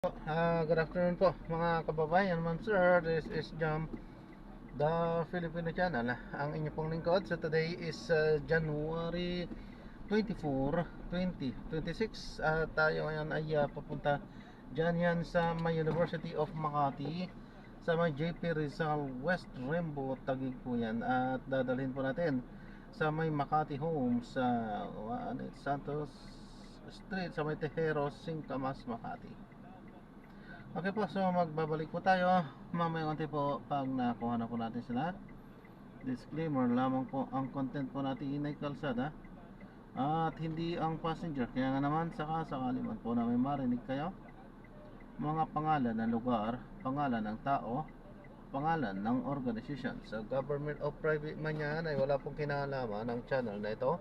Good afternoon po mga kababayan, ma'am sir. This is Jam, the Filipino channel. Ang inyo pong lingkod. So today is January 24, 2026. Tayo ngayon ay papunta dyan yan sa may University of Makati, sa may JP Rizal West Rembo, Taguig po yan. At dadalhin po natin sa may Makati Homes sa Santos Street, sa may Tejeros, Singkamas, Makati. Okay po, so magbabalik po tayo mamaya konti po pag nakuha na po natin sila. Disclaimer lamang po, ang content po natin ay kalsada at hindi ang passenger. Kaya nga naman sakasakali man po na may marinig kayo, mga pangalan ng lugar, pangalan ng tao, pangalan ng organization sa government o private man yan, ay wala pong kinalaman ng channel na ito.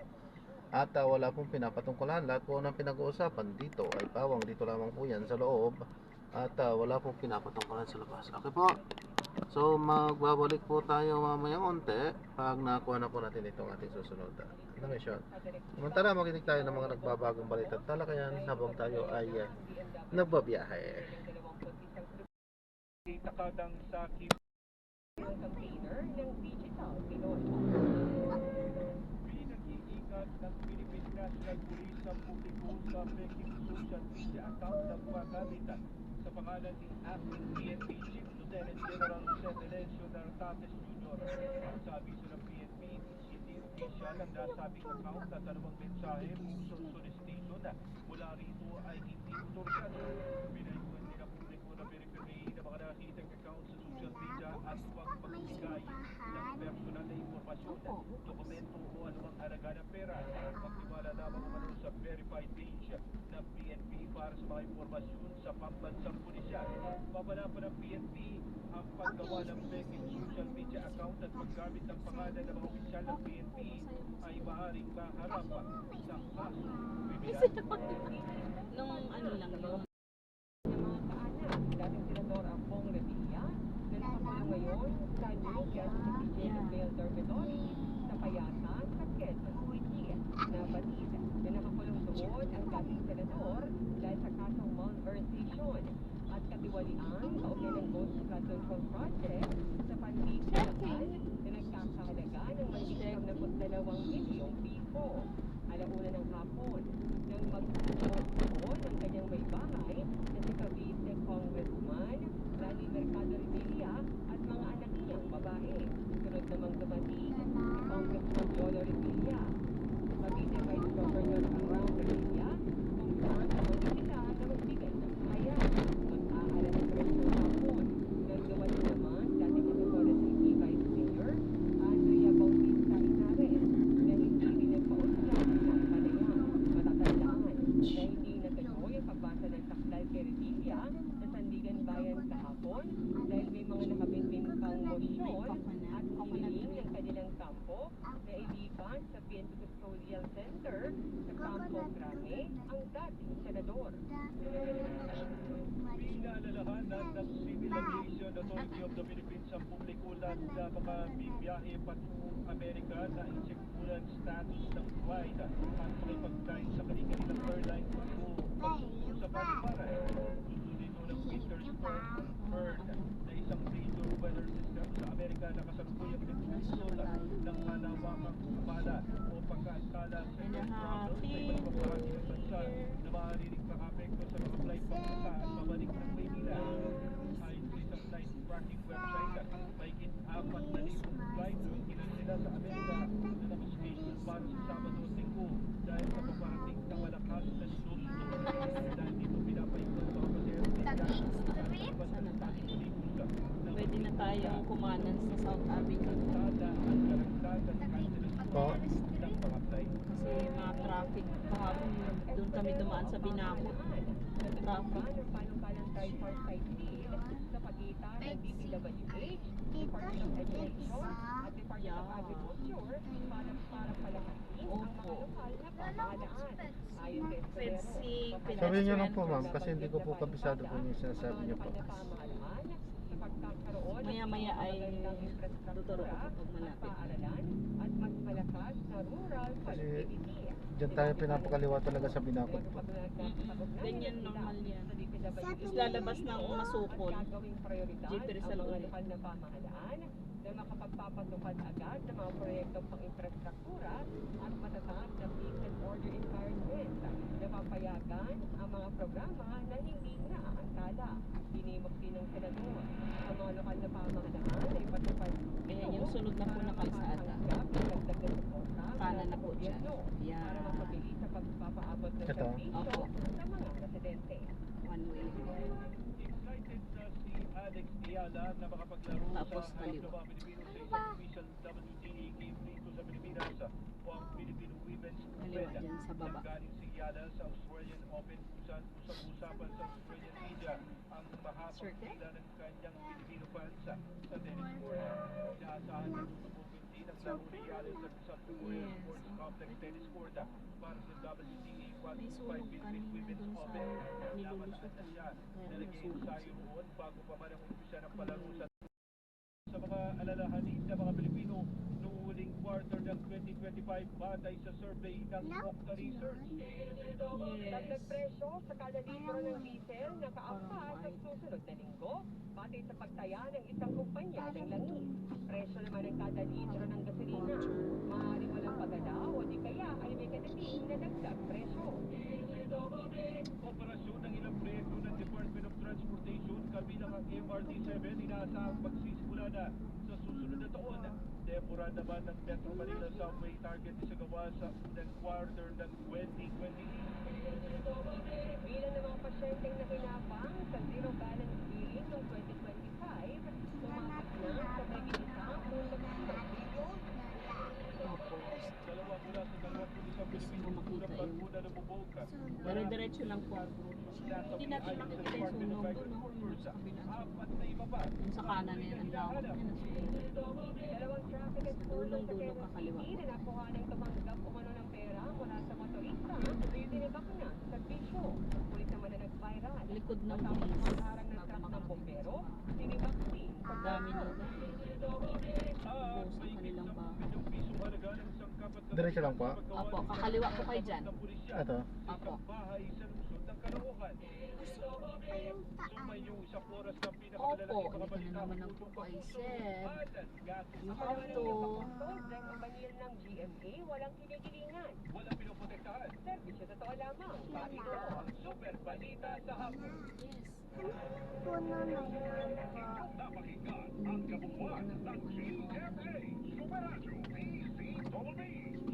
At wala pong pinapatungkulan. Lahat po ng pinag-uusapan dito ay pawang dito lamang po yan sa loob. At wala pong pinapatungkulan sa labas. Okay po. So magbabalik po tayo mamaya konti pag nakuha na po natin itong ating susunod na mission. Samantala makinig tayo ng mga nagbabagong balita at talakayan habang tayo ay nagbabiyahe. Takadang sa container ng Digital Pinoy. Pinag-iingat ng Philippine National Police sa publiko sa peking social media account ng pagkamitan sa pangalan ni acting PNP Chief Lieutenant General Jose Telencio Nartates Jr. Sa abiso ng PNP, hindi official ang nasabing account at anumang mensahe o solicitation mula rito ay hindi otorisado. Pinayuhan din ang publiko na verify na mga nakitang account sa social media at huwag magbigay ng personal na informasyon, dokumento o anumang halaga ng pera. Magtiwala lamang umano sa verified page ng PNP para sa mga informasyon sa pambansang pulisyan. Babala pa ng PNP ang paggawa ng peking social media account at paggamit ng pangalan ng mga opisyal ng PNP ay maaaring maharap sa kaso kriminal. Nung ano lang yun. Dating Senador Apong Revilla na nakakulong ngayon sa New Quezon City Jail Dormitory sa Payasan sa Quezon City. Nabatid na nakakulong doon ang dating senador dahil sa kasong malversation at katiwalian kaugnay ng Ghost Flood Control Project sa panlipunan na nagkakahalaga ng ₱2 milyong piso. Alauna ng hapon nang magtutuon ng kanyang may bahay na si Cavite Congressman Rani Mercado Revilla at mga anak niyang babae. Sunod namang dumating si Congressman Jolo Revilla, Cavite Vice Governor Arang Revilla, kung saan naman sila na magbigay ng pahayag. Mag-aalas 3 ng hapon nang dumating naman dating Senadora City Vice Mayor Andrea Bautista Inares na hindi rin nagpausap ng panayam. Matatandaan na hindi natuloy ang pagbasa ng saklay kay Revilla sa Sandigan Bayan kahapon dahil may mga nakabinbing pang motion at hiniling ng kanilang kampo na ilipat sa PNP Custodial Center sa Campo Grande ang dating senador. Pinaalalahanan ng Civil Aviation Authority of the Philippines ang publikulan na mga bibiyahe patungong Amerika na insekturan status ng flight at makipag-flight sa kanilang airline o pagtungo sa Baliparan. Susunod ng winter storm confirmed na isang major weather system sa Amerika na kasalukuyang nagsusol ng malawakang kumala o pagkakala sa iba't ibang bahagi ng bansa na maaaring makaapekto sa mga flight papunta at pabalik ng Maynila. Ayon sa isang flight tracking website, mahigit 4,000 flight nila sa Amerika na nakaschedule para sa Sabado at Linggo dahil sa paparating na malakas na snowstorm. Dahil dito pinapayugan sa mga Pwede na tayong kumanan sa South Africa. Po. Kasi mga traffic kahapon, doon kami dumaan sa Binakot. Traffic. Panukalang Tricor Site Deal sa pagitan ng DPWH, Department of Education at Department of Agriculture para palakasin ang mga lokal na pamahalaan. Ayon kay Fencing, Sabihin nyo lang po ma'am kasi hindi ko po kabisado po yung sinasabi nyo po. Maya-maya ay tuturo ko pag malapit. Paaralan at mas malakas na rural Kasi connectivity. Diyan tayo pinapakaliwa talaga sa Binakod po. Ganyan, normal yan. Tapos lalabas ng masukol. Jeep Rizal ulit. lokal na pamahalaan na makapagpapatupad agad ng mga proyektong pang-infrastruktura at matataas na peace and order environment na papayagan ang mga programa na hindi naaantala. Dinimok din ng senador ang mga lokal na pamahalaan ay patupad Ayan yung sunod na po na kalsada. Kanan na po dyan. para Yan. mapabilis sa pagpapaabot ng Ito. serbisyo Opo. sa mga residente. One way. Excited na si Alex Ayala na makapaglaro Tapos sa kaliwa. Hanggawa Pilipino sa Exhibition WTA Game dito sa Pilipinas o ang Filipino Women's Kaliwa Open. dyan sa baba. Nanggaling si Ayala sa Australian Open kung saan usap-usapan sa Australian media ang mahapang Circuit? pila ng kanyang Filipino fans sa tennis court. Inaasahan na tutubugin din ang laro ni Ayala sa Rizal Memorial Yes. Sports Complex Tennis Court para sa WTA May 125 sunog Philippine kanina Women's dun sa Open. nilulusutan. Siya Kaya na naging nasunog. ensayo roon bago pa man ang umpisa ng palaro sa mga alalahanin ng mga Pilipino noong huling quarter ng 2025 batay sa survey ng Okta Research. Dagdag presyo sa kada litro ng diesel na kaangkat sa susunod na linggo batay sa pagtaya ng isang kumpanya ng langis. Presyo naman ng kada litro ng gasolina. Maaaring walang pagalaw o di kaya ay may kadating na dagdag presyo. Operasyon ng ilang proyekto ng Department of Transportation kabilang ang MRT-7 inaasahang magsisimula na sa susunod na taon. Tempora naman ng Metro Manila Subway target isagawa sa unang quarter ng 2020. Bilang ng mga pasyenteng nakinapang sa zero balance billing noong 2025, umabot na sa mahigit 1.5 bilyon. Tapos, Dalawa mula sa 21 Pilipino Gusto mo makita ng pagkuna ng buboka. dire-diretso lang po. Hindi natin makikita yung sunog doon, no? Yung sa kabila. Apat na iba pa. Yung sa kanan na yun, ang lawak niya na sunog. Dalawang traffic enforcement sa Dulong-dulo Quezon ka kaliwa. City na nakuha ng tumanggap umano ng pera mula sa motorista, tinibak na sa serbisyo. Pulis naman na nag-viral. Likod ng Matapos pulis. magharang ng truck ng bombero, tinibak din sa Dami nila. Ah, Buhos ang kanilang bahay. yung pisong halaga ng isang kapat na Diretso lang po. Opo, kakaliwa po kayo dyan. Ito. Opo. bahay sa lungsod ng Caloocan. Sumayo sa oras ng pinakamalalaking Opo, mga hindi ka balita na naman ang tungkol po ay sa sir. at gas. You have to. Sobrang kabanil ng GMA, walang kinikilingan. Walang pinoprotektahan. Serbisyo totoo lamang. Bakit ito? Ang super balita sa hapon. Yes. Napakinggan ang kabuuan ng GMA. Super Radyo PCWB.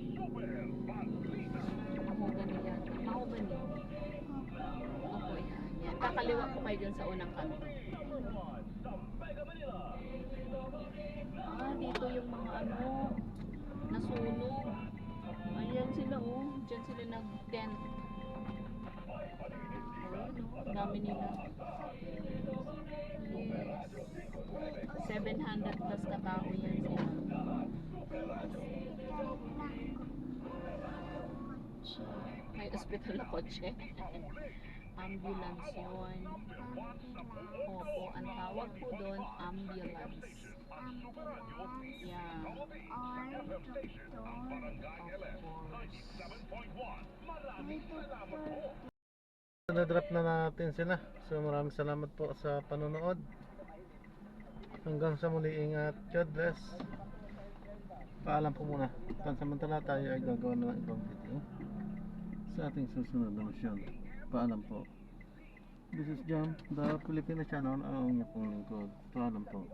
Super balita. Mahogany yan. Mahogany. Opo, yan. Yan. Kakaliwa po kayo dyan sa unang kanto. Number 1 sa Mega Manila. Ah, dito yung mga ano, nasunog. Ayan sila oh. Diyan sila nag-tent. Oh, no? Dami nila. Yes. 700 plus katao yan sila. May ospital na kotse. Ambulance yun. Opo, ang tawag po doon, ambulance. Yeah. Of course. Na-drop na natin sila. So maraming salamat po sa panonood. Hanggang sa muli, ingat. God bless. Paalam po muna. Pansamantala tayo ay gagawa na ng ibang video sa ating susunod na misyon. Paalam po. This is John, the Filipino channel, ang inyong pong lingkod. Paalam po.